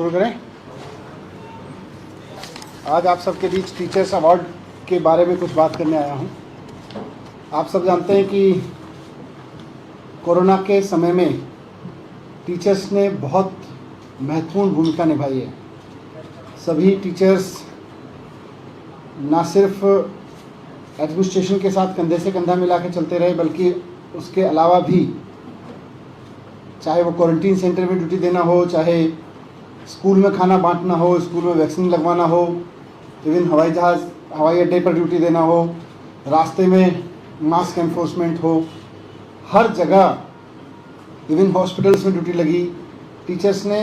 शुरू करें। आज आप सबके बीच टीचर्स अवार्ड के बारे में कुछ बात करने आया हूं। आप सब जानते हैं कि कोरोना के समय में टीचर्स ने बहुत महत्वपूर्ण भूमिका निभाई है। सभी टीचर्स ना सिर्फ एडमिनिस्ट्रेशन के साथ कंधे से कंधा मिला के चलते रहे, बल्कि उसके अलावा भी चाहे वो क्वारंटीन सेंटर में ड्यूटी देना हो, चाहे स्कूल में खाना बांटना हो, स्कूल में वैक्सीन लगवाना हो, इवन हवाई अड्डे पर ड्यूटी देना हो, रास्ते में मास्क एनफोर्समेंट हो, हर जगह इवन हॉस्पिटल्स में ड्यूटी लगी। टीचर्स ने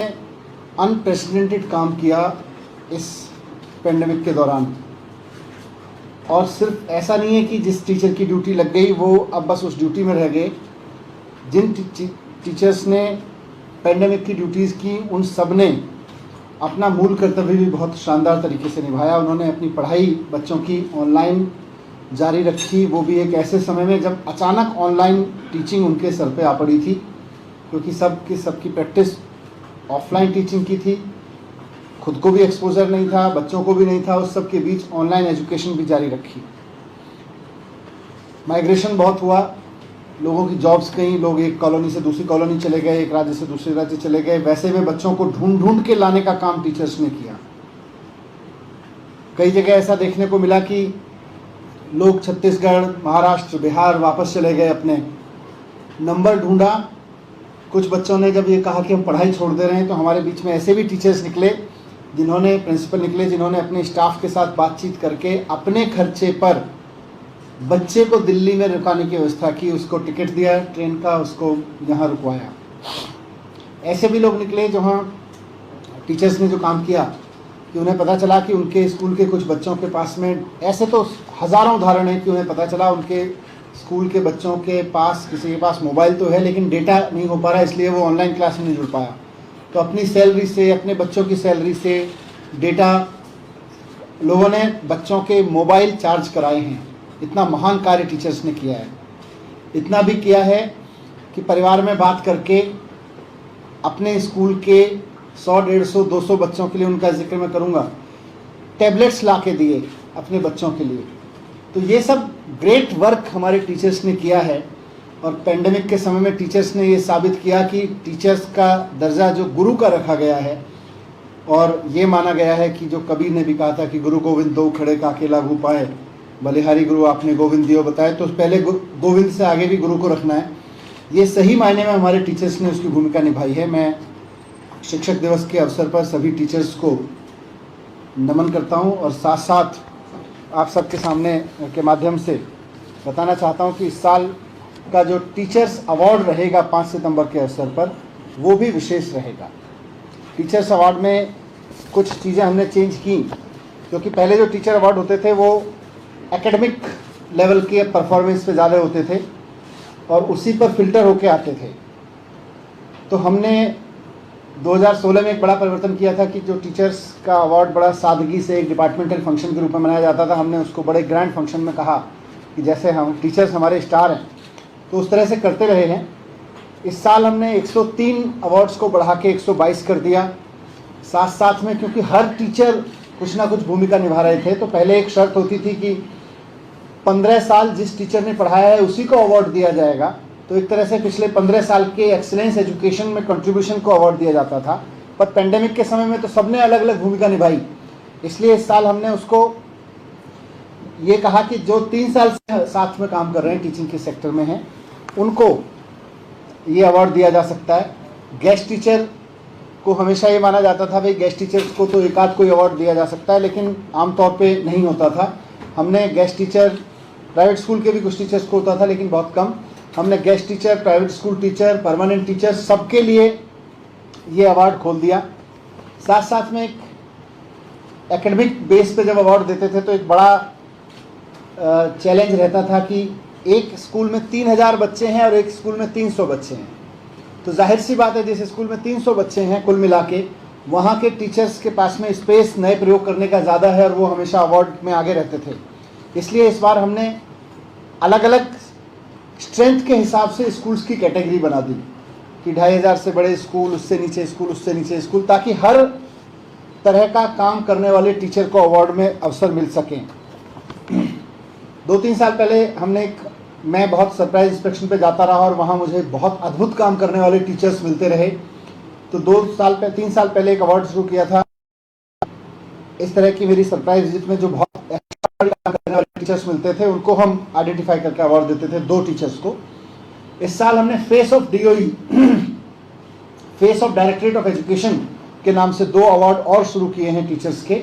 अनप्रेसिडेंटेड काम किया इस पेंडेमिक के दौरान। और सिर्फ ऐसा नहीं है कि जिस टीचर की ड्यूटी लग गई वो अब बस उस ड्यूटी में रह गए। जिन टीचर्स ने पेंडेमिक की ड्यूटीज़ की, उन सब ने अपना मूल कर्तव्य भी बहुत शानदार तरीके से निभाया। उन्होंने अपनी पढ़ाई बच्चों की ऑनलाइन जारी रखी, वो भी एक ऐसे समय में जब अचानक ऑनलाइन टीचिंग उनके सर पे आ पड़ी थी, क्योंकि सबकी प्रैक्टिस ऑफलाइन टीचिंग की थी। खुद को भी एक्सपोजर नहीं था, बच्चों को भी नहीं था, उस सब के बीच ऑनलाइन एजुकेशन भी जारी रखी। माइग्रेशन बहुत हुआ, लोगों की जॉब्स गई, लोग एक कॉलोनी से दूसरी कॉलोनी चले गए, एक राज्य से दूसरे राज्य चले गए। वैसे में बच्चों को ढूंढ के लाने का काम टीचर्स ने किया। कई जगह ऐसा देखने को मिला कि लोग छत्तीसगढ़, महाराष्ट्र, बिहार वापस चले गए, अपने नंबर ढूंढा। कुछ बच्चों ने जब ये कहा कि हम पढ़ाई छोड़ दे रहे हैं, तो हमारे बीच में ऐसे भी टीचर्स निकले, प्रिंसिपल निकले, जिन्होंने अपने स्टाफ के साथ बातचीत करके अपने खर्चे पर बच्चे को दिल्ली में रुकाने की व्यवस्था की, उसको टिकट दिया ट्रेन का, उसको यहाँ रुकवाया। ऐसे भी लोग निकले जहाँ टीचर्स ने जो काम किया कि उन्हें पता चला कि उनके स्कूल के कुछ बच्चों के पास में, ऐसे तो हज़ारों उदाहरण हैं कि उन्हें पता चला उनके स्कूल के बच्चों के पास, किसी के पास मोबाइल तो है लेकिन डेटा नहीं हो पा रहा, इसलिए वो ऑनलाइन क्लास में नहीं जुड़ पाया। तो अपनी सैलरी से, अपने बच्चों की सैलरी से डेटा लोगों ने बच्चों के मोबाइल चार्ज कराए हैं। इतना महान कार्य टीचर्स ने किया है। इतना भी किया है कि परिवार में बात करके अपने स्कूल के 100, 150, 200 बच्चों के लिए, उनका जिक्र मैं करूँगा, टैबलेट्स ला के दिए अपने बच्चों के लिए। तो ये सब ग्रेट वर्क हमारे टीचर्स ने किया है। और पेंडेमिक के समय में टीचर्स ने ये साबित किया कि टीचर्स का दर्जा जो गुरु का रखा गया है, और ये माना गया है कि जो कबीर ने भी कहा था कि गुरु गोविंद दो खड़े काके लागू पाए, बलिहारी गुरु आपने गोविंद दियो बताए, तो पहले गोविंद से आगे भी गुरु को रखना है। ये सही मायने में हमारे टीचर्स ने उसकी भूमिका निभाई है। मैं शिक्षक दिवस के अवसर पर सभी टीचर्स को नमन करता हूँ, और साथ साथ आप सबके सामने के माध्यम से बताना चाहता हूँ कि इस साल का जो टीचर्स अवार्ड रहेगा 5 सितंबर के अवसर पर, वो भी विशेष रहेगा। टीचर्स अवार्ड में कुछ चीज़ें हमने चेंज की, क्योंकि पहले जो टीचर अवार्ड होते थे वो एकेडमिक लेवल के परफॉर्मेंस पे ज़्यादा होते थे और उसी पर फिल्टर होके आते थे। तो हमने 2016 में एक बड़ा परिवर्तन किया था कि जो टीचर्स का अवार्ड बड़ा सादगी से एक डिपार्टमेंटल फंक्शन के रूप में मनाया जाता था, हमने उसको बड़े ग्रैंड फंक्शन में कहा कि जैसे हम टीचर्स हमारे स्टार हैं, तो उस तरह से करते रहे हैं। इस साल हमने 103 अवार्ड्स को बढ़ा के 122 कर दिया। साथ साथ में क्योंकि हर टीचर कुछ ना कुछ भूमिका निभा रहे थे, तो पहले एक शर्त होती थी कि 15 साल जिस टीचर ने पढ़ाया है उसी को अवार्ड दिया जाएगा। तो एक तरह से पिछले 15 साल के एक्सीलेंस एजुकेशन में कंट्रीब्यूशन को अवार्ड दिया जाता था। पर पेंडेमिक के समय में तो सबने अलग अलग भूमिका निभाई, इसलिए इस साल हमने उसको ये कहा कि जो 3 साल से साथ में काम कर रहे हैं, टीचिंग के सेक्टर में हैं, उनको ये अवार्ड दिया जा सकता है। गेस्ट टीचर को हमेशा ये माना जाता था भाई गेस्ट टीचर्स को तो एक आध कोई अवार्ड दिया जा सकता है, लेकिन आमतौर पे नहीं होता था। हमने गेस्ट टीचर, प्राइवेट स्कूल के भी कुछ टीचर्स को होता था लेकिन बहुत कम, हमने guest teacher, private school teacher, permanent teacher, सबके लिए ये अवार्ड खोल दिया। साथ साथ में एक एकेडमिक बेस पे जब अवार्ड देते थे तो एक बड़ा चैलेंज रहता था कि एक स्कूल में 3000 बच्चे हैं और एक स्कूल में 300 बच्चे हैं। तो जाहिर सी बात है, जिस स्कूल में 300 बच्चे हैं कुल मिला के, वहाँ के टीचर्स के पास में स्पेस नए प्रयोग करने का ज़्यादा है और वो हमेशा अवार्ड में आगे रहते थे। इसलिए इस बार हमने अलग अलग स्ट्रेंथ के हिसाब से स्कूल्स की कैटेगरी बना दी कि 2500 से बड़े स्कूल, उससे नीचे स्कूल, उससे नीचे स्कूल, ताकि हर तरह का काम करने वाले टीचर को अवार्ड में अवसर मिल सकें। 2-3 साल पहले मैं बहुत सरप्राइज इंस्पेक्शन पे जाता रहा और वहाँ मुझे बहुत अद्भुत काम करने वाले टीचर्स मिलते रहे। तो 3 साल पहले एक अवार्ड शुरू किया था इस तरह की मेरी सरप्राइज विजिट में, जो बहुत एक्स्ट्रा काम करने वाले टीचर्स मिलते थे उनको हम आइडेंटिफाई करके अवार्ड देते थे 2 टीचर्स को। इस साल हमने face of DOE, face of directorate of education के नाम से 2 अवार्ड और शुरू किए हैं टीचर्स के,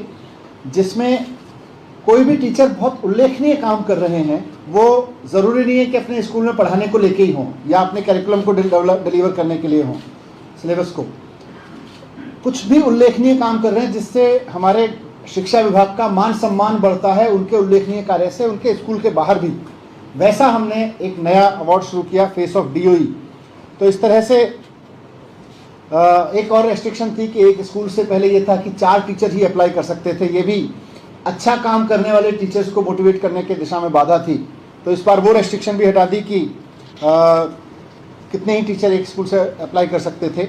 जिसमें कोई भी टीचर बहुत उल्लेखनीय काम कर रहे हैं। वो ज़रूरी नहीं है कि अपने स्कूल में पढ़ाने को लेके ही हों या अपने करिकुलम को डिलीवर करने के लिए हों, सिलेबस को। कुछ भी उल्लेखनीय काम कर रहे हैं जिससे हमारे शिक्षा विभाग का मान सम्मान बढ़ता है उनके उल्लेखनीय कार्य से, उनके स्कूल के बाहर भी। वैसा हमने एक नया अवार्ड शुरू किया, फेस ऑफ DOE। तो इस तरह से एक और रेस्ट्रिक्शन थी कि एक स्कूल से पहले ये था कि 4 टीचर ही अप्लाई कर सकते थे। ये भी अच्छा काम करने वाले टीचर्स को मोटिवेट करने के दिशा में बाधा थी। तो इस बार वो रेस्ट्रिक्शन भी हटा दी कि कितने ही टीचर एक स्कूल से अप्लाई कर सकते थे।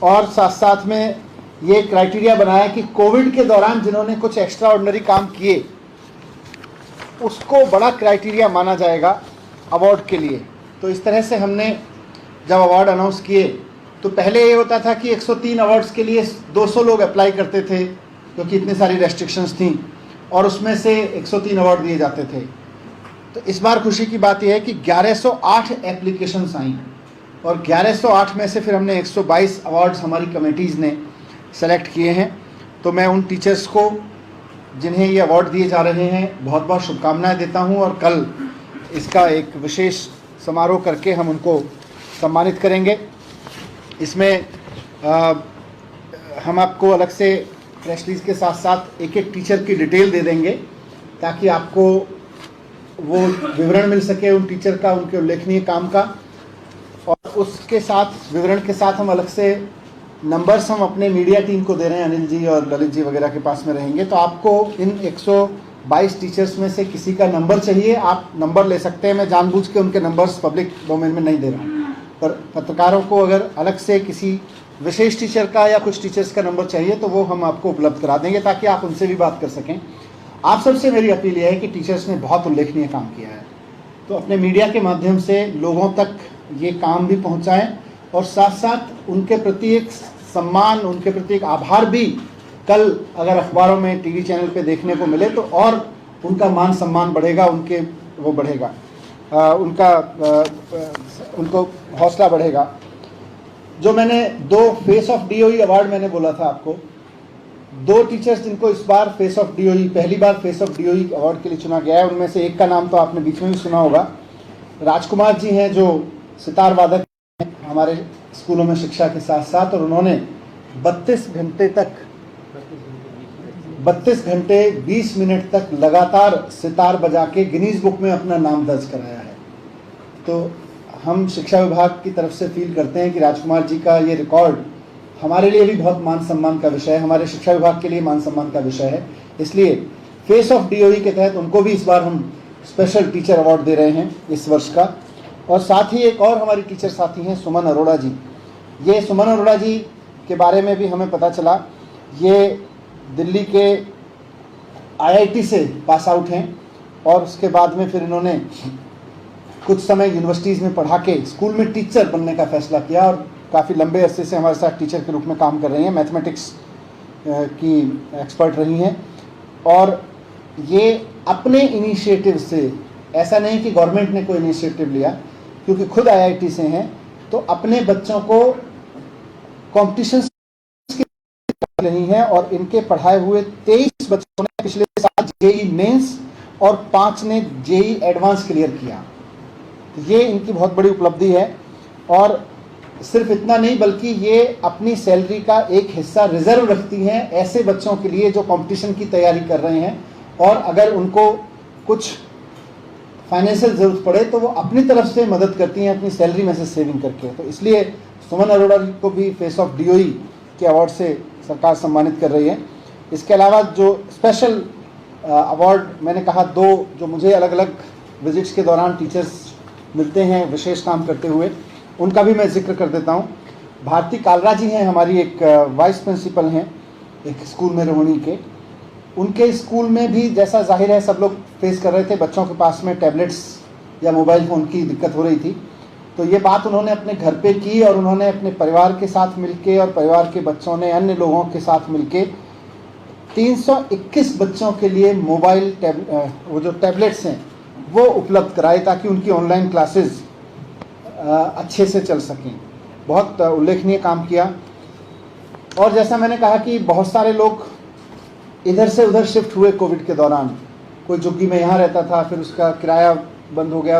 और साथ साथ में ये क्राइटेरिया बनाया कि कोविड के दौरान जिन्होंने कुछ एक्स्ट्रा ऑर्डिनरी काम किए उसको बड़ा क्राइटेरिया माना जाएगा अवार्ड के लिए। तो इस तरह से हमने जब अवार्ड अनाउंस किए तो पहले ये होता था कि 103 अवार्ड्स के लिए 200 लोग अप्लाई करते थे क्योंकि इतनी सारी रेस्ट्रिक्शंस थी और उसमें से 103 अवार्ड दिए जाते थे। तो इस बार खुशी की बात यह है कि 1108 एप्लीकेशंस आई और 1108 में से फिर हमने 122 अवार्ड्स हमारी कमेटीज़ ने सेलेक्ट किए हैं। तो मैं उन टीचर्स को जिन्हें ये अवार्ड दिए जा रहे हैं बहुत बहुत शुभकामनाएं देता हूं और कल इसका एक विशेष समारोह करके हम उनको सम्मानित करेंगे। इसमें हम आपको अलग से प्रेस रिलीज के साथ साथ एक एक टीचर की डिटेल दे देंगे ताकि आपको वो विवरण मिल सके उन टीचर का, उनके उल्लेखनीय काम का। और उसके साथ विवरण के साथ हम अलग से नंबर्स हम अपने मीडिया टीम को दे रहे हैं, अनिल जी और ललित जी वगैरह के पास में रहेंगे। तो आपको इन 122 टीचर्स में से किसी का नंबर चाहिए, आप नंबर ले सकते हैं। मैं जानबूझ के उनके नंबर्स पब्लिक डोमेन में नहीं दे रहा हूँ, पर पत्रकारों को अगर अलग से किसी विशेष टीचर का या कुछ टीचर्स का नंबर चाहिए तो वो हम आपको उपलब्ध करा देंगे ताकि आप उनसे भी बात कर सकें। आप सबसे मेरी अपील यह है कि टीचर्स ने बहुत उल्लेखनीय काम किया है, तो अपने मीडिया के माध्यम से लोगों तक ये काम भी पहुंचाएं और साथ साथ उनके प्रति एक सम्मान, उनके प्रति एक आभार भी कल अगर अखबारों में, टीवी चैनल पे देखने को मिले तो और उनका मान सम्मान बढ़ेगा, उनको हौसला बढ़ेगा। जो मैंने 2 फेस ऑफ DOE अवार्ड मैंने बोला था आपको, 2 टीचर्स जिनको इस बार फेस ऑफ DOE, पहली बार फेस ऑफ DOE अवार्ड के लिए चुना गया है, उनमें से एक का नाम तो आपने बीच में भी सुना होगा। राजकुमार जी हैं जो सितार वादक हैं हमारे स्कूलों में शिक्षा के साथ साथ, और उन्होंने 32 घंटे 20 मिनट तक लगातार सितार बजा के गिनीज बुक में अपना नाम दर्ज कराया है। तो हम शिक्षा विभाग की तरफ से फील करते हैं कि राजकुमार जी का ये रिकॉर्ड हमारे लिए भी बहुत मान सम्मान का विषय है, हमारे शिक्षा विभाग के लिए मान सम्मान का विषय है। इसलिए फेस ऑफ DOE के तहत उनको भी इस बार हम स्पेशल टीचर अवार्ड दे रहे हैं इस वर्ष का। और साथ ही एक और हमारी टीचर साथी हैं सुमन अरोड़ा जी। ये सुमन अरोड़ा जी के बारे में भी हमें पता चला, ये दिल्ली के IIT से पास आउट हैं और उसके बाद में फिर इन्होंने कुछ समय यूनिवर्सिटीज़ में पढ़ा के स्कूल में टीचर बनने का फैसला किया और काफ़ी लंबे अरसे से हमारे साथ टीचर के रूप में काम कर रही हैं, मैथमेटिक्स की एक्सपर्ट रही हैं। और ये अपने इनिशिएटिव से, ऐसा नहीं कि गवर्नमेंट ने कोई इनिशिएटिव लिया, क्योंकि खुद IIT से हैं, तो अपने बच्चों को कॉम्पिटिशन रही हैं और इनके पढ़ाए हुए 23 बच्चों ने पिछले साल JEE मेंस और 5 ने JEE एडवांस क्लियर किया। ये इनकी बहुत बड़ी उपलब्धि है। और सिर्फ इतना नहीं बल्कि ये अपनी सैलरी का एक हिस्सा रिजर्व रखती हैं ऐसे बच्चों के लिए जो कंपटीशन की तैयारी कर रहे हैं, और अगर उनको कुछ फाइनेंशियल ज़रूरत पड़े तो वो अपनी तरफ से मदद करती हैं अपनी सैलरी में से सेविंग करके। तो इसलिए सुमन अरोड़ा को भी फेस ऑफ DOE के अवार्ड से सरकार सम्मानित कर रही है। इसके अलावा जो स्पेशल अवार्ड मैंने कहा 2 जो मुझे अलग अलग विजिट्स के दौरान टीचर्स मिलते हैं विशेष काम करते हुए, उनका भी मैं जिक्र कर देता हूं। भारती कालरा जी हैं, हमारी एक वाइस प्रिंसिपल हैं, एक स्कूल में रोहिणी के, उनके स्कूल में भी जैसा जाहिर है सब लोग फेस कर रहे थे, बच्चों के पास में टैबलेट्स या मोबाइल फ़ोन की दिक्कत हो रही थी। तो ये बात उन्होंने अपने घर पे की और उन्होंने अपने परिवार के साथ मिलके और परिवार के बच्चों ने अन्य लोगों के साथ मिलके 321 बच्चों के लिए मोबाइल वो जो टैबलेट्स हैं वो उपलब्ध कराए ताकि उनकी ऑनलाइन क्लासेस अच्छे से चल सकें। बहुत उल्लेखनीय काम किया। और जैसा मैंने कहा कि बहुत सारे लोग इधर से उधर शिफ्ट हुए कोविड के दौरान। कोई झुग्गी में यहाँ रहता था, फिर उसका किराया बंद हो गया,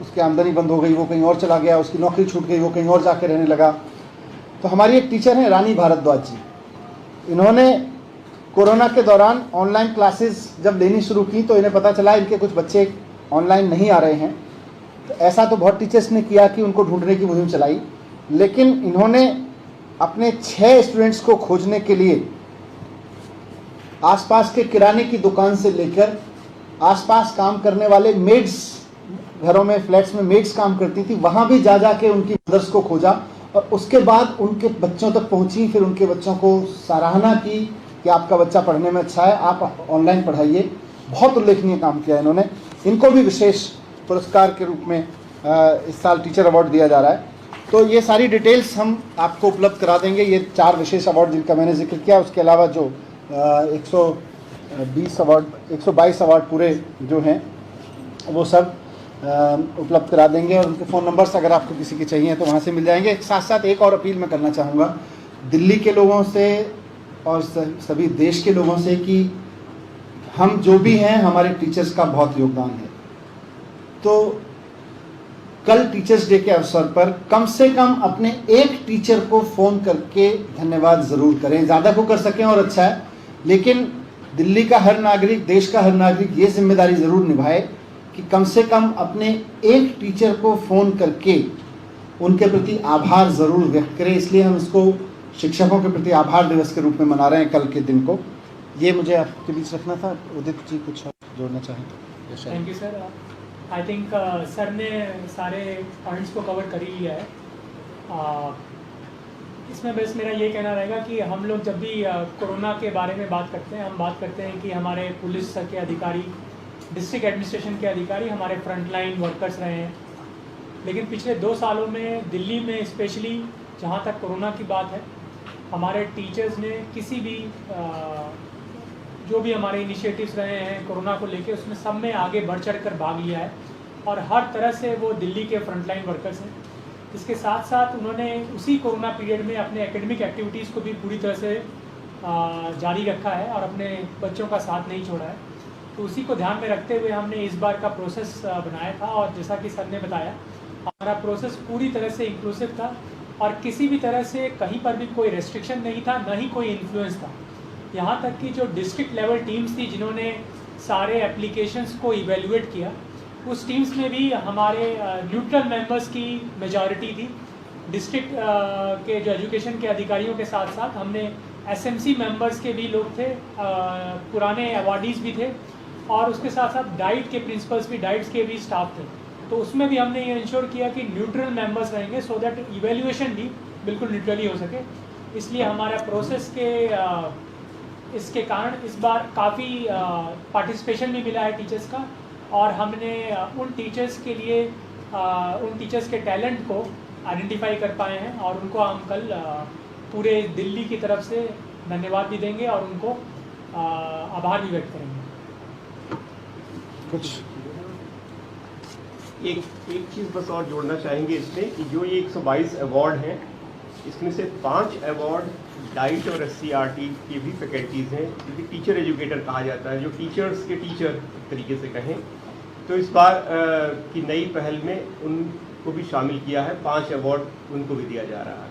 उसकी आमदनी बंद हो गई, वो कहीं और चला गया, उसकी नौकरी छूट गई, वो कहीं और जाके रहने लगा। तो हमारी एक टीचर हैं रानी भारद्वाज जी, इन्होंने कोरोना के दौरान ऑनलाइन क्लासेस जब लेनी शुरू की तो इन्हें पता चला इनके कुछ बच्चे ऑनलाइन नहीं आ रहे हैं। तो ऐसा तो बहुत टीचर्स ने किया कि उनको ढूंढने की मुहिम चलाई, लेकिन इन्होंने अपने 6 स्टूडेंट्स को खोजने के लिए आसपास के किराने की दुकान से लेकर आसपास काम करने वाले मेड्स, घरों में फ्लैट्स में मेड्स काम करती थी, वहाँ भी जा के उनकी मदर्स को खोजा और उसके बाद उनके बच्चों तक पहुँची। फिर उनके बच्चों को सराहना की कि आपका बच्चा पढ़ने में अच्छा है, आप ऑनलाइन पढ़ाइए। बहुत उल्लेखनीय काम किया इन्होंने। इनको भी विशेष पुरस्कार के रूप में इस साल टीचर अवार्ड दिया जा रहा है। तो ये सारी डिटेल्स हम आपको उपलब्ध करा देंगे। ये 4 विशेष अवार्ड जिनका मैंने जिक्र किया, उसके अलावा जो 122 अवार्ड पूरे जो हैं वो सब उपलब्ध करा देंगे। और उनके फ़ोन नंबर्स अगर आपको किसी के चाहिए तो वहाँ से मिल जाएंगे। साथ साथ एक और अपील मैं करना चाहूँगा दिल्ली के लोगों से और सभी देश के लोगों से कि हम जो भी हैं, हमारे टीचर्स का बहुत योगदान है। तो कल टीचर्स डे के अवसर पर कम से कम अपने एक टीचर को फ़ोन करके धन्यवाद ज़रूर करें। ज़्यादा को कर सकें और अच्छा है, लेकिन दिल्ली का हर नागरिक, देश का हर नागरिक ये जिम्मेदारी ज़रूर निभाए कि कम से कम अपने एक टीचर को फ़ोन करके उनके प्रति आभार ज़रूर व्यक्त करें। इसलिए हम इसको शिक्षकों के प्रति आभार दिवस के रूप में मना रहे हैं कल के दिन को। ये मुझे आपके बीच रखना था। उदित जी कुछ जोड़ना चाहें तो। Thank you sir. I think sir ने सारे पॉइंट्स को कवर कर ही लिया है। इसमें बस मेरा ये कहना रहेगा कि हम लोग जब भी कोरोना के बारे में बात करते हैं, हम बात करते हैं कि हमारे पुलिस के अधिकारी, डिस्ट्रिक्ट एडमिनिस्ट्रेशन के अधिकारी हमारे फ्रंटलाइन वर्कर्स रहे हैं। लेकिन पिछले 2 सालों में दिल्ली में स्पेशली जहाँ तक कोरोना की बात है, हमारे टीचर्स ने किसी भी जो भी हमारे इनिशिएटिव्स रहे हैं कोरोना को लेके, उसमें सब में आगे बढ़ चढ़ कर भाग लिया है और हर तरह से वो दिल्ली के फ्रंटलाइन वर्कर्स हैं। इसके साथ साथ उन्होंने उसी कोरोना पीरियड में अपने एकेडमिक एक्टिविटीज़ को भी पूरी तरह से जारी रखा है और अपने बच्चों का साथ नहीं छोड़ा है। तो उसी को ध्यान में रखते हुए हमने इस बार का प्रोसेस बनाया था और जैसा कि सर ने बताया, हमारा प्रोसेस पूरी तरह से इंक्लूसिव था और किसी भी तरह से कहीं पर भी कोई रेस्ट्रिक्शन नहीं था, न ही कोई इन्फ्लुएंस था। यहाँ तक कि जो डिस्ट्रिक्ट लेवल टीम्स थी जिन्होंने सारे एप्लीकेशंस को इवेल्युएट किया, उस टीम्स में भी हमारे न्यूट्रल मेंबर्स की मेजॉरिटी थी। डिस्ट्रिक्ट के जो एजुकेशन के अधिकारियों के साथ साथ हमने एसएमसी मेंबर्स के भी लोग थे, पुराने अवार्डीज़ भी थे और उसके साथ साथ डाइट के प्रिंसिपल्स भी, डाइट्स के भी स्टाफ थे। तो उसमें भी हमने ये इंश्योर किया कि न्यूट्रल मेंबर्स रहेंगे सो दैट इवेल्युएशन भी बिल्कुल न्यूट्रली हो सके। इसलिए हमारा प्रोसेस के इसके कारण इस बार काफ़ी पार्टिसिपेशन भी मिला है टीचर्स का और हमने उन टीचर्स के लिए उन टीचर्स के टैलेंट को आइडेंटिफाई कर पाए हैं और उनको हम कल पूरे दिल्ली की तरफ से धन्यवाद भी देंगे और उनको आभार भी व्यक्त करेंगे। कुछ एक चीज़ बस और जोड़ना चाहेंगे इसमें कि जो ये 122 अवार्ड हैं, इसमें से 5 अवार्ड डाइट और SCRT की भी फैकल्टीज़ हैं, जिसे टीचर एजुकेटर कहा जाता है, जो टीचर्स के टीचर तरीके से कहें। तो इस बार की नई पहल में उनको भी शामिल किया है, 5 अवार्ड उनको भी दिया जा रहा है।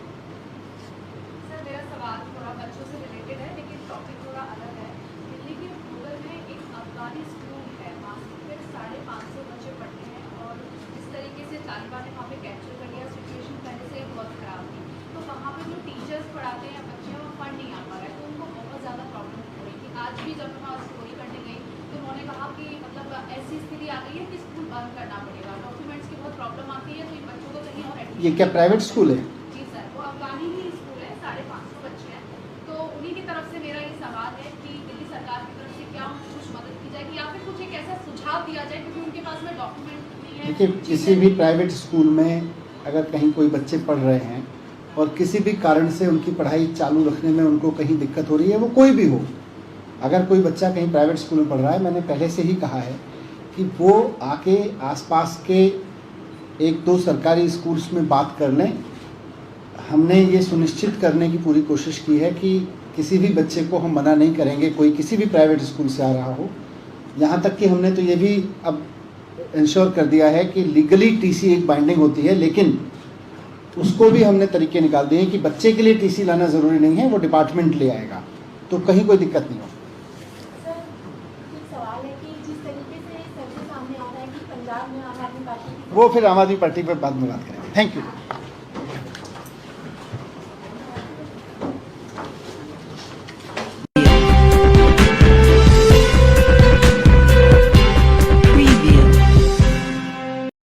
सर मेरा सवाल थोड़ा बच्चों से रिलेटेड है लेकिन टॉपिक थोड़ा अलग है। दिल्ली के भूगल में एक अफगानी स्कूल है, वहाँ पे 550 बच्चे पढ़ते हैं और इस तरीके से तालिबान ने वहाँ पे कैप्चर कर लिया। सिचुएशन पहले से बहुत ख़राब थी, तो वहाँ पे जो टीचर्स पढ़ाते हैं बच्चे, वो फंड नहीं आ पा रहा है, तो उनको बहुत ज़्यादा प्रॉब्लम हो रही थी। आज भी जब मैं वहाँ स्टोरी करने गई तो उन्होंने कहा कि मतलब ऐसी स्थिति आ गई है कि स्कूल बंद करना पड़ेगा, डॉक्यूमेंट्स की बहुत प्रॉब्लम आती है, तो इन बच्चों को कहीं और एडमिशन। ये क्या प्राइवेट स्कूल है? जी सर, वो अफगानी ही स्कूल है, 550 बच्चे हैं। तो उन्हीं की तरफ से सरकार की तरफ से क्या उनको कुछ मदद की जाएगी या फिर कुछ एक ऐसा सुझाव दिया जाए, क्योंकि उनके पास में डॉक्यूमेंट नहीं है। देखिए, किसी भी प्राइवेट स्कूल में अगर कहीं कोई बच्चे पढ़ रहे हैं और किसी भी कारण से उनकी पढ़ाई चालू रखने में उनको कहीं दिक्कत हो रही है, वो कोई भी हो, अगर कोई बच्चा कहीं प्राइवेट स्कूल में पढ़ रहा है, मैंने पहले से ही कहा है कि वो आके आसपास के 1-2 सरकारी स्कूल्स में बात कर लें। हमने ये सुनिश्चित करने की पूरी कोशिश की है कि किसी भी बच्चे को हम मना नहीं करेंगे, कोई किसी भी प्राइवेट स्कूल से आ रहा हो। यहाँ तक कि हमने तो ये भी अब इंश्योर कर दिया है कि लीगली टीसी एक बाइंडिंग होती है, लेकिन उसको भी हमने तरीके निकाल दिए हैं कि बच्चे के लिए टीसी लाना ज़रूरी नहीं है, वो डिपार्टमेंट ले आएगा, तो कहीं कोई दिक्कत नहीं हो। सर, एक सवाल है कि जिस तरीके से सर्वे सामने आ रहा है कि पंजाब में आम आदमी पार्टी वो फिर आम आदमी पार्टी पर बाद में बात करेंगे। Thank you.